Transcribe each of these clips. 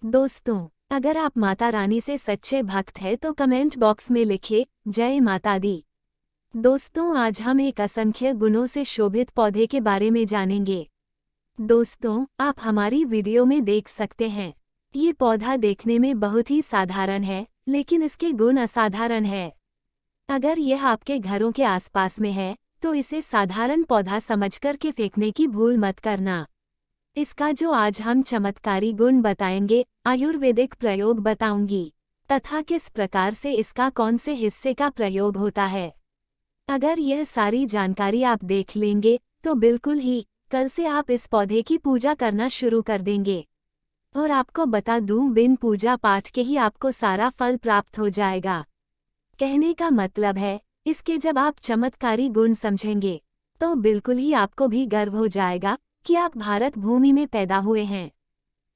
दोस्तों, अगर आप माता रानी से सच्चे भक्त हैं तो कमेंट बॉक्स में लिखिए जय माता दी। दोस्तों, आज हम एक असंख्य गुणों से शोभित पौधे के बारे में जानेंगे। दोस्तों, आप हमारी वीडियो में देख सकते हैं, ये पौधा देखने में बहुत ही साधारण है, लेकिन इसके गुण असाधारण है। अगर यह आपके घरों के आसपास में है, तो इसे साधारण पौधा समझकर के फेंकने की भूल मत करना। इसका जो आज हम चमत्कारी गुण बताएंगे, आयुर्वेदिक प्रयोग बताऊंगी, तथा किस प्रकार से इसका कौन से हिस्से का प्रयोग होता है। अगर यह सारी जानकारी आप देख लेंगे, तो बिल्कुल ही कल से आप इस पौधे की पूजा करना शुरू कर देंगे। और आपको बता दूं, बिन पूजा पाठ के ही आपको सारा फल प्राप्त हो जाएगा। कहने का मतलब है, इसके जब आप चमत्कारी गुण समझेंगे, तो बिल्कुल ही आपको भी गर्व हो जाएगा कि आप भारत भूमि में पैदा हुए हैं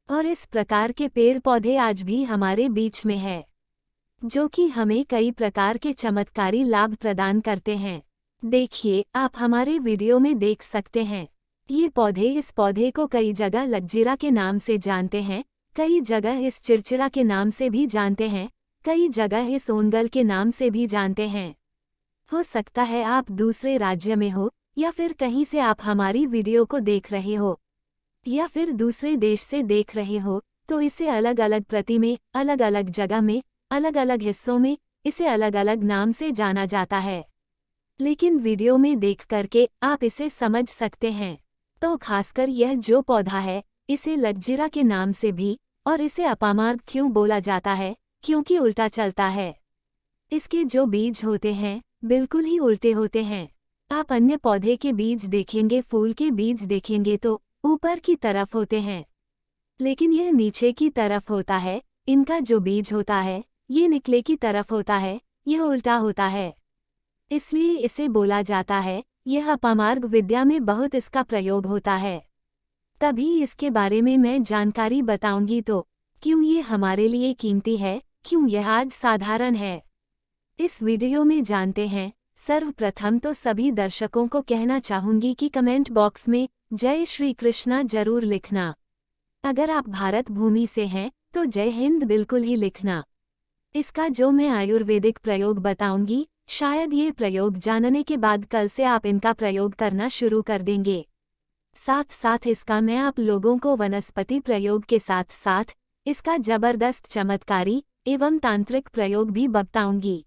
और इस प्रकार के पेड़ पौधे आज भी हमारे बीच में है, जो कि हमें कई प्रकार के चमत्कारी लाभ प्रदान करते हैं। देखिए, आप हमारे वीडियो में देख सकते हैं, ये पौधे इस पौधे को कई जगह लज्जीरा के नाम से जानते हैं, कई जगह इस चिड़चिड़ा के नाम से भी जानते हैं, कई जगह इस ओंगल के नाम से भी जानते हैं। हो सकता है आप दूसरे राज्य में हो, या फिर कहीं से आप हमारी वीडियो को देख रहे हो, या फिर दूसरे देश से देख रहे हो, तो इसे अलग अलग प्रति में, अलग अलग जगह में, अलग अलग हिस्सों में इसे अलग अलग नाम से जाना जाता है। लेकिन वीडियो में देख करके आप इसे समझ सकते हैं। तो खासकर यह जो पौधा है, इसे लज्जीरा के नाम से भी, और इसे अपामार्ग क्यों बोला जाता है, क्योंकि उल्टा चलता है। इसके जो बीज होते हैं, बिल्कुल ही उल्टे होते हैं। आप अन्य पौधे के बीज देखेंगे, फूल के बीज देखेंगे तो ऊपर की तरफ होते हैं, लेकिन यह नीचे की तरफ होता है। इनका जो बीज होता है, ये निकले की तरफ होता है, यह उल्टा होता है। इसलिए इसे बोला जाता है, यह अपामार्ग विद्या में बहुत इसका प्रयोग होता है। तभी इसके बारे में मैं जानकारी बताऊंगी, तो क्यों ये हमारे लिए कीमती है, क्यों यह आज साधारण है, इस वीडियो में जानते हैं। सर्वप्रथम तो सभी दर्शकों को कहना चाहूंगी कि कमेंट बॉक्स में जय श्री कृष्णा जरूर लिखना। अगर आप भारत भूमि से हैं, तो जय हिंद बिल्कुल ही लिखना। इसका जो मैं आयुर्वेदिक प्रयोग बताऊंगी, शायद ये प्रयोग जानने के बाद कल से आप इनका प्रयोग करना शुरू कर देंगे। साथ साथ इसका मैं आप लोगों को वनस्पति प्रयोग के साथ साथ इसका जबरदस्त चमत्कारी एवं तांत्रिक प्रयोग भी बताऊंगी।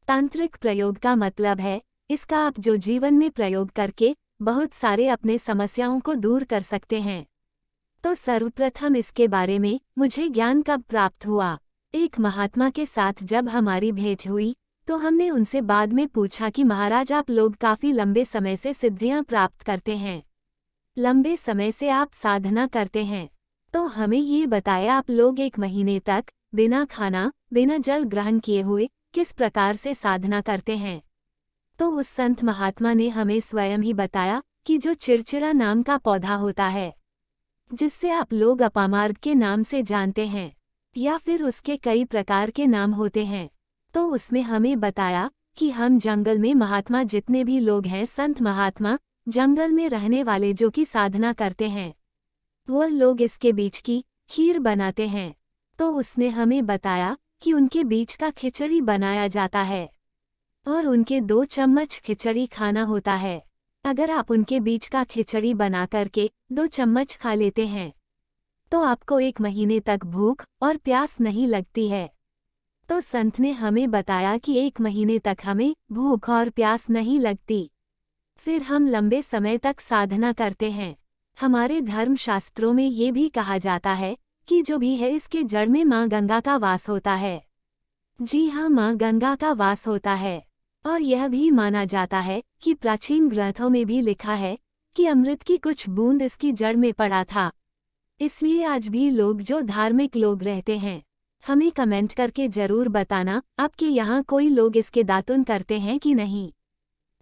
तांत्रिक प्रयोग का मतलब है, इसका आप जो जीवन में प्रयोग करके बहुत सारे अपने समस्याओं को दूर कर सकते हैं। तो सर्वप्रथम इसके बारे में मुझे ज्ञान कब प्राप्त हुआ। एक महात्मा के साथ जब हमारी भेंट हुई, तो हमने उनसे बाद में पूछा कि महाराज, आप लोग काफ़ी लंबे समय से सिद्धियां प्राप्त करते हैं, लंबे समय से आप साधना करते हैं, तो हमें ये बताया आप लोग 1 महीने तक बिना खाना बिना जल ग्रहण किए हुए किस प्रकार से साधना करते हैं। तो उस संत महात्मा ने हमें स्वयं ही बताया कि जो चिड़चिड़ा नाम का पौधा होता है, जिससे आप लोग अपामार्ग के नाम से जानते हैं, या फिर उसके कई प्रकार के नाम होते हैं, तो उसमें हमें बताया कि हम जंगल में महात्मा जितने भी लोग हैं, संत महात्मा जंगल में रहने वाले जो कि साधना करते हैं, वह लोग इसके बीज की खीर बनाते हैं। तो उसने हमें बताया कि उनके बीज का खिचड़ी बनाया जाता है और उनके 2 चम्मच खिचड़ी खाना होता है। अगर आप उनके बीज का खिचड़ी बना करके 2 चम्मच खा लेते हैं, तो आपको 1 महीने तक भूख और प्यास नहीं लगती है। तो संत ने हमें बताया कि 1 महीने तक हमें भूख और प्यास नहीं लगती, फिर हम लंबे समय तक साधना करते हैं। हमारे धर्म शास्त्रों में ये भी कहा जाता है कि जो भी है, इसके जड़ में माँ गंगा का वास होता है। जी हाँ, माँ गंगा का वास होता है। और यह भी माना जाता है कि प्राचीन ग्रंथों में भी लिखा है कि अमृत की कुछ बूंद इसकी जड़ में पड़ा था। इसलिए आज भी लोग जो धार्मिक लोग रहते हैं, हमें कमेंट करके जरूर बताना आपके यहाँ कोई लोग इसके दातुन करते हैं कि नहीं।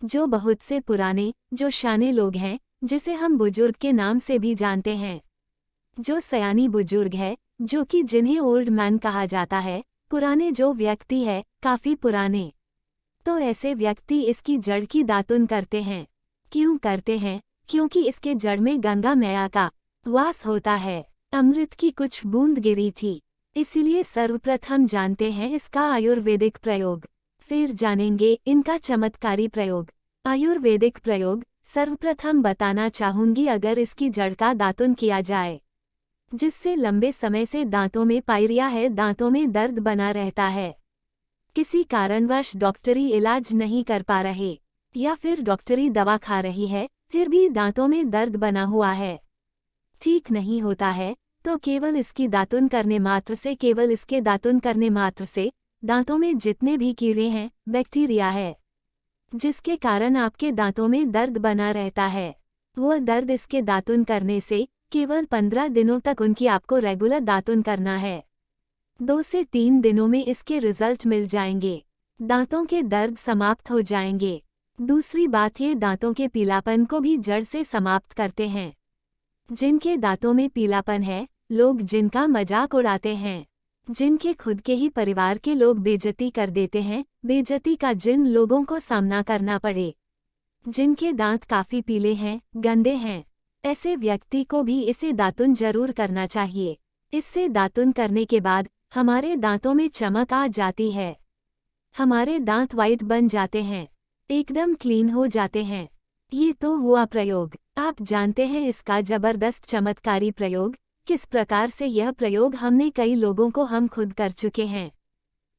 जो बहुत से पुराने जो शाने लोग हैं, जिसे हम बुजुर्ग के नाम से भी जानते हैं, जो सयानी बुजुर्ग है, जो कि जिन्हें ओल्ड मैन कहा जाता है, पुराने जो व्यक्ति है, काफ़ी पुराने, तो ऐसे व्यक्ति इसकी जड़ की दातुन करते हैं। क्यों करते हैं? क्योंकि इसके जड़ में गंगा मैया का वास होता है। अमृत की कुछ बूंद गिरी थी। इसलिए सर्वप्रथम जानते हैं इसका आयुर्वेदिक प्रयोग, फिर जानेंगे इनका चमत्कारी प्रयोग। आयुर्वेदिक प्रयोग सर्वप्रथम बताना चाहूंगी। अगर इसकी जड़ का दातुन किया जाए, जिससे लंबे समय से दांतों में पायरिया है, दांतों में दर्द बना रहता है, किसी कारणवश डॉक्टरी इलाज नहीं कर पा रहे, या फिर डॉक्टरी दवा खा रही है फिर भी दांतों में दर्द बना हुआ है, ठीक नहीं होता है, तो केवल इसकी दातुन करने मात्र से, केवल इसके दातुन करने मात्र से दांतों में जितने भी कीड़े हैं, बैक्टीरिया है, जिसके कारण आपके दांतों में दर्द बना रहता है, वह दर्द इसके दातुन करने से केवल 15 दिनों तक उनकी आपको रेगुलर दातुन करना है। 2 से 3 दिनों में इसके रिजल्ट मिल जाएंगे, दांतों के दर्द समाप्त हो जाएंगे। दूसरी बात, ये दांतों के पीलापन को भी जड़ से समाप्त करते हैं। जिनके दांतों में पीलापन है, लोग जिनका मजाक उड़ाते हैं, जिनके खुद के ही परिवार के लोग बेइज्जती कर देते हैं, बेइज्जती का जिन लोगों को सामना करना पड़े, जिनके दांत काफी पीले हैं, गंदे हैं, ऐसे व्यक्ति को भी इसे दातुन जरूर करना चाहिए। इससे दातुन करने के बाद हमारे दांतों में चमक आ जाती है, हमारे दांत वाइट बन जाते हैं, एकदम क्लीन हो जाते हैं। ये तो हुआ प्रयोग। आप जानते हैं इसका जबरदस्त चमत्कारी प्रयोग किस प्रकार से। यह प्रयोग हमने कई लोगों को हम खुद कर चुके हैं,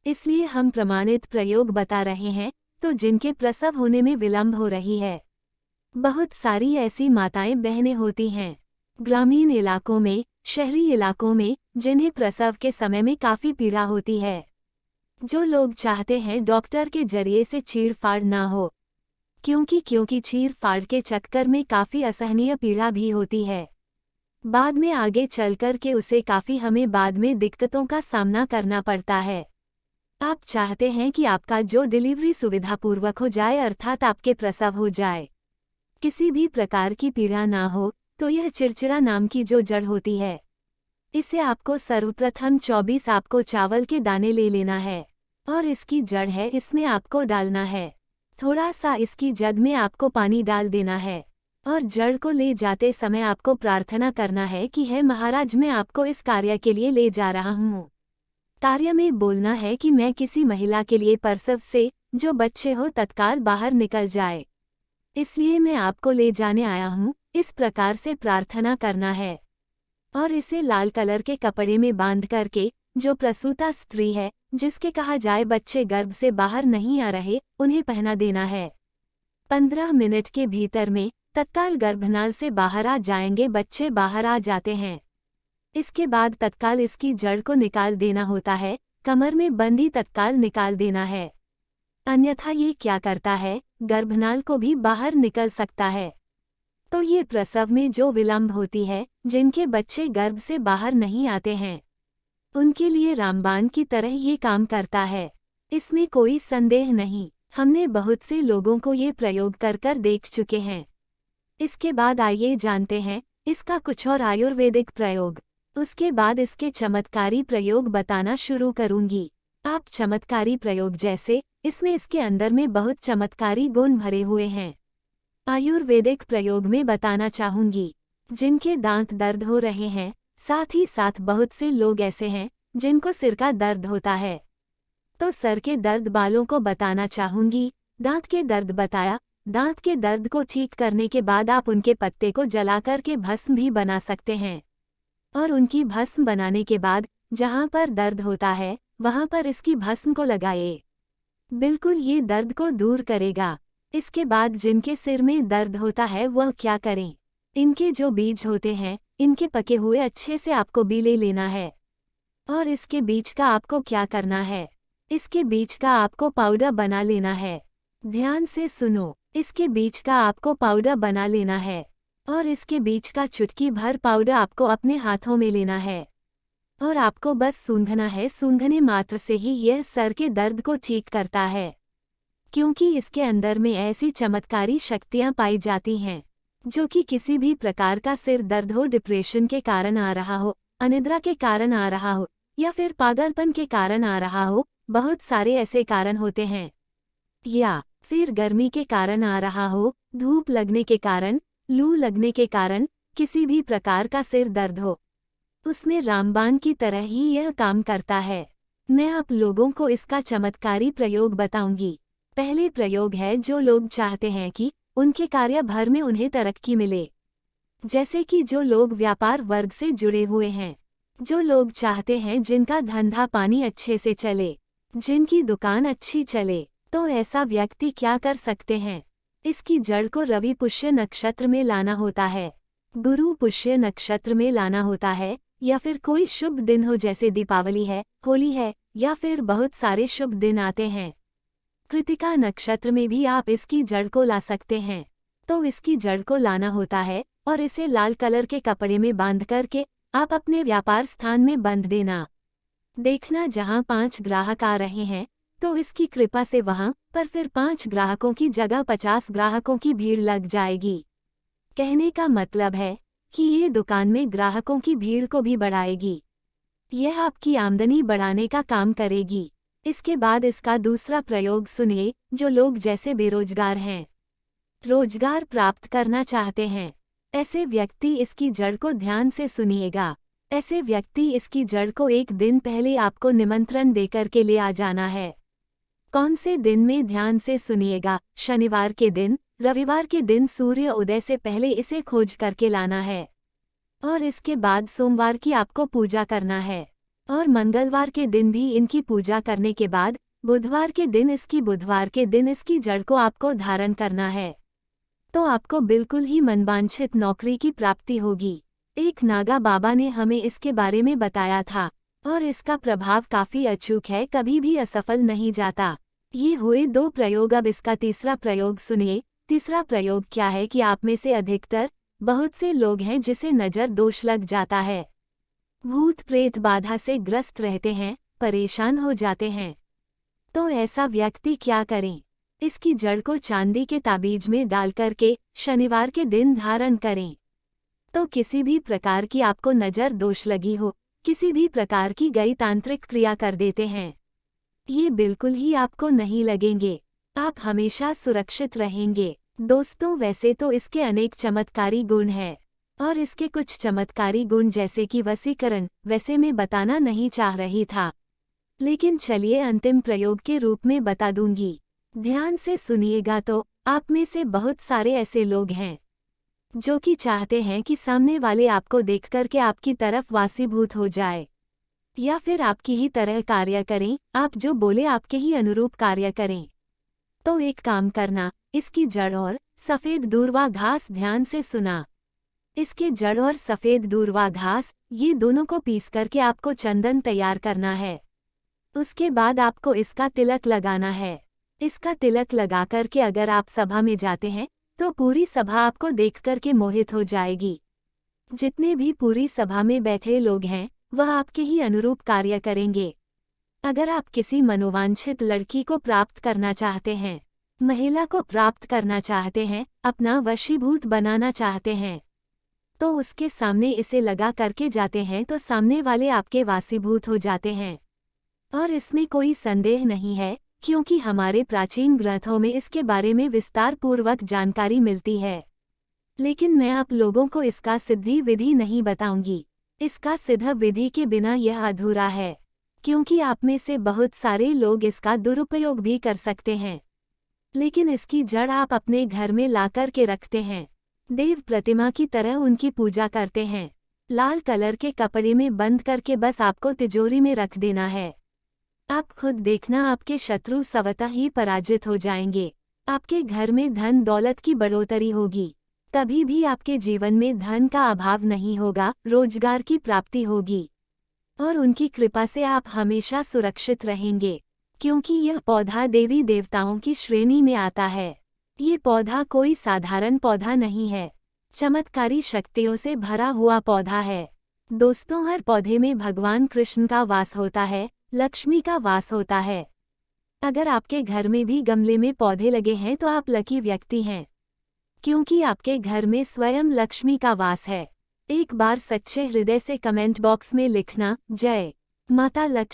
इसलिए हम प्रमाणित प्रयोग बता रहे हैं। तो जिनके प्रसव होने में विलंब हो रही है, बहुत सारी ऐसी माताएं बहनें होती हैं ग्रामीण इलाकों में, शहरी इलाकों में, जिन्हें प्रसव के समय में काफ़ी पीड़ा होती है, जो लोग चाहते हैं डॉक्टर के जरिए से चीड़-फाड़ ना हो, क्योंकि चीड़-फाड़ के चक्कर में काफ़ी असहनीय पीड़ा भी होती है। बाद में आगे चलकर के उसे काफ़ी हमें बाद में दिक्कतों का सामना करना पड़ता है। आप चाहते हैं कि आपका जो डिलीवरी सुविधापूर्वक हो जाए, अर्थात आपके प्रसव हो जाए, किसी भी प्रकार की पीड़ा ना हो, तो यह चिड़चिड़ा नाम की जो जड़ होती है, इसे आपको सर्वप्रथम 24 आपको चावल के दाने ले लेना है, और इसकी जड़ है, इसमें आपको डालना है। थोड़ा सा इसकी जड़ में आपको पानी डाल देना है, और जड़ को ले जाते समय आपको प्रार्थना करना है कि हे महाराज, मैं आपको इस कार्य के लिए ले जा रहा हूँ। कार्य में बोलना है कि मैं किसी महिला के लिए प्रसव से जो बच्चे हो तत्काल बाहर निकल जाए, इसलिए मैं आपको ले जाने आया हूँ, इस प्रकार से प्रार्थना करना है। और इसे लाल कलर के कपड़े में बांध करके जो प्रसूता स्त्री है, जिसके कहा जाए बच्चे गर्भ से बाहर नहीं आ रहे, उन्हें पहना देना है। 15 मिनट के भीतर में तत्काल गर्भनाल से बाहर आ जाएंगे, बच्चे बाहर आ जाते हैं। इसके बाद तत्काल इसकी जड़ को निकाल देना होता है, कमर में बंदी तत्काल निकाल देना है, अन्यथा ये क्या करता है, गर्भनाल को भी बाहर निकल सकता है। तो ये प्रसव में जो विलंब होती है, जिनके बच्चे गर्भ से बाहर नहीं आते हैं, उनके लिए रामबाण की तरह ये काम करता है, इसमें कोई संदेह नहीं। हमने बहुत से लोगों को ये प्रयोग कर कर देख चुके हैं। इसके बाद आइए जानते हैं इसका कुछ और आयुर्वेदिक प्रयोग। उसके बाद इसके चमत्कारी प्रयोग बताना शुरू करूंगी। आप चमत्कारी प्रयोग जैसे इसमें इसके अंदर में बहुत चमत्कारी गुण भरे हुए हैं। आयुर्वेदिक प्रयोग में बताना चाहूंगी, जिनके दांत दर्द हो रहे हैं, साथ ही साथ बहुत से लोग ऐसे हैं जिनको सिर का दर्द होता है, तो सर के दर्द बालों को बताना चाहूंगी। दांत के दर्द बताया, दांत के दर्द को ठीक करने के बाद आप उनके पत्ते को जलाकर के भस्म भी बना सकते हैं, और उनकी भस्म बनाने के बाद जहां पर दर्द होता है वहां पर इसकी भस्म को लगाए, बिल्कुल ये दर्द को दूर करेगा। इसके बाद जिनके सिर में दर्द होता है वह क्या करें, इनके जो बीज होते हैं, इनके पके हुए अच्छे से आपको बी ले लेना है, और इसके बीज का आपको क्या करना है, इसके बीज का आपको पाउडर बना लेना है। ध्यान से सुनो, इसके बीज का आपको पाउडर बना लेना है, और इसके बीज का चुटकी भर पाउडर आपको अपने हाथों में लेना है, और आपको बस सूंघना है। सूंघने मात्र से ही यह सर के दर्द को ठीक करता है, क्योंकि इसके अंदर में ऐसी चमत्कारी शक्तियां पाई जाती हैं जो कि किसी भी प्रकार का सिर दर्द हो, डिप्रेशन के कारण आ रहा हो, अनिद्रा के कारण आ रहा हो, या फिर पागलपन के कारण आ रहा हो, बहुत सारे ऐसे कारण होते हैं, या फिर गर्मी के कारण आ रहा हो, धूप लगने के कारण, लू लगने के कारण, किसी भी प्रकार का सिर दर्द हो, उसमें रामबाण की तरह ही यह काम करता है। मैं आप लोगों को इसका चमत्कारी प्रयोग बताऊंगी। पहले प्रयोग है जो लोग चाहते हैं कि उनके कार्य भर में उन्हें तरक्की मिले। जैसे कि जो लोग व्यापार वर्ग से जुड़े हुए हैं, जो लोग चाहते हैं जिनका धंधा पानी अच्छे से चले, जिनकी दुकान अच्छी चले, तो ऐसा व्यक्ति क्या कर सकते हैं? इसकी जड़ को रवि पुष्य नक्षत्र में लाना होता है, गुरु पुष्य नक्षत्र में लाना होता है, या फिर कोई शुभ दिन हो जैसे दीपावली है, होली है, या फिर बहुत सारे शुभ दिन आते हैं। कृतिका नक्षत्र में भी आप इसकी जड़ को ला सकते हैं। तो इसकी जड़ को लाना होता है और इसे लाल कलर के कपड़े में बांध करके आप अपने व्यापार स्थान में बंध देना। देखना जहां 5 ग्राहक आ रहे हैं तो इसकी कृपा से वहां पर फिर 5 ग्राहकों की जगह 50 ग्राहकों की भीड़ लग जाएगी। कहने का मतलब है कि ये दुकान में ग्राहकों की भीड़ को भी बढ़ाएगी। यह आपकी आमदनी बढ़ाने का काम करेगी। इसके बाद इसका दूसरा प्रयोग सुनिए। जो लोग जैसे बेरोजगार हैं, रोजगार प्राप्त करना चाहते हैं, ऐसे व्यक्ति इसकी जड़ को ध्यान से सुनिएगा। ऐसे व्यक्ति इसकी जड़ को एक दिन पहले आपको निमंत्रण देकर के ले आ जाना है। कौन से दिन में ध्यान से सुनिएगा? शनिवार के दिन, रविवार के दिन सूर्य उदय से पहले इसे खोज करके लाना है और इसके बाद सोमवार की आपको पूजा करना है और मंगलवार के दिन भी इनकी पूजा करने के बाद बुधवार के दिन इसकी जड़ को आपको धारण करना है। तो आपको बिल्कुल ही मनवांछित नौकरी की प्राप्ति होगी। एक नागा बाबा ने हमें इसके बारे में बताया था और इसका प्रभाव काफी अचूक है, कभी भी असफल नहीं जाता। ये हुए 2 प्रयोग। अब इसका तीसरा प्रयोग सुनिए। तीसरा प्रयोग क्या है कि आप में से अधिकतर बहुत से लोग हैं जिसे नजर दोष लग जाता है, भूत प्रेत बाधा से ग्रस्त रहते हैं, परेशान हो जाते हैं। तो ऐसा व्यक्ति क्या करें? इसकी जड़ को चांदी के ताबीज में डाल करके शनिवार के दिन धारण करें। तो किसी भी प्रकार की आपको नजर दोष लगी हो, किसी भी प्रकार की गई तांत्रिक क्रिया कर देते हैं, ये बिल्कुल ही आपको नहीं लगेंगे। आप हमेशा सुरक्षित रहेंगे। दोस्तों, वैसे तो इसके अनेक चमत्कारी गुण हैं और इसके कुछ चमत्कारी गुण जैसे कि वशीकरण वैसे मैं बताना नहीं चाह रही था, लेकिन चलिए अंतिम प्रयोग के रूप में बता दूंगी। ध्यान से सुनिएगा। तो आप में से बहुत सारे ऐसे लोग हैं जो कि चाहते हैं कि सामने वाले आपको देख करके आपकी तरफ वासीभूत हो जाए या फिर आपकी ही तरह कार्य करें, आप जो बोले आपके ही अनुरूप कार्य करें। तो एक काम करना, इसकी जड़ और सफ़ेद दूर्वा घास ध्यान से सुना। इसके जड़ और सफ़ेद दूर्वा घास ये दोनों को पीस करके आपको चंदन तैयार करना है। उसके बाद आपको इसका तिलक लगाना है। इसका तिलक लगा करके अगर आप सभा में जाते हैं तो पूरी सभा आपको देख करके मोहित हो जाएगी। जितने भी पूरी सभा में बैठे लोग हैं वह आपके ही अनुरूप कार्य करेंगे। अगर आप किसी मनोवांछित लड़की को प्राप्त करना चाहते हैं, महिला को प्राप्त करना चाहते हैं, अपना वशीभूत बनाना चाहते हैं, तो उसके सामने इसे लगा करके जाते हैं तो सामने वाले आपके वासीभूत हो जाते हैं। और इसमें कोई संदेह नहीं है क्योंकि हमारे प्राचीन ग्रंथों में इसके बारे में विस्तार पूर्वक जानकारी मिलती है। लेकिन मैं आप लोगों को इसका सिद्धि विधि नहीं बताऊंगी। इसका सिद्ध विधि के बिना यह अधूरा है, क्योंकि आप में से बहुत सारे लोग इसका दुरुपयोग भी कर सकते हैं। लेकिन इसकी जड़ आप अपने घर में ला कर के रखते हैं, देव प्रतिमा की तरह उनकी पूजा करते हैं, लाल कलर के कपड़े में बंद करके बस आपको तिजोरी में रख देना है। आप खुद देखना, आपके शत्रु स्वतः ही पराजित हो जाएंगे। आपके घर में धन दौलत की बढ़ोतरी होगी, कभी भी आपके जीवन में धन का अभाव नहीं होगा, रोजगार की प्राप्ति होगी और उनकी कृपा से आप हमेशा सुरक्षित रहेंगे, क्योंकि यह पौधा देवी देवताओं की श्रेणी में आता है। ये पौधा कोई साधारण पौधा नहीं है, चमत्कारी शक्तियों से भरा हुआ पौधा है। दोस्तों, हर पौधे में भगवान कृष्ण का वास होता है, लक्ष्मी का वास होता है। अगर आपके घर में भी गमले में पौधे लगे हैं तो आप लकी व्यक्ति हैं, क्योंकि आपके घर में स्वयं लक्ष्मी का वास है। एक बार सच्चे हृदय से कमेंट बॉक्स में लिखना, जय माता लक्ष्मी।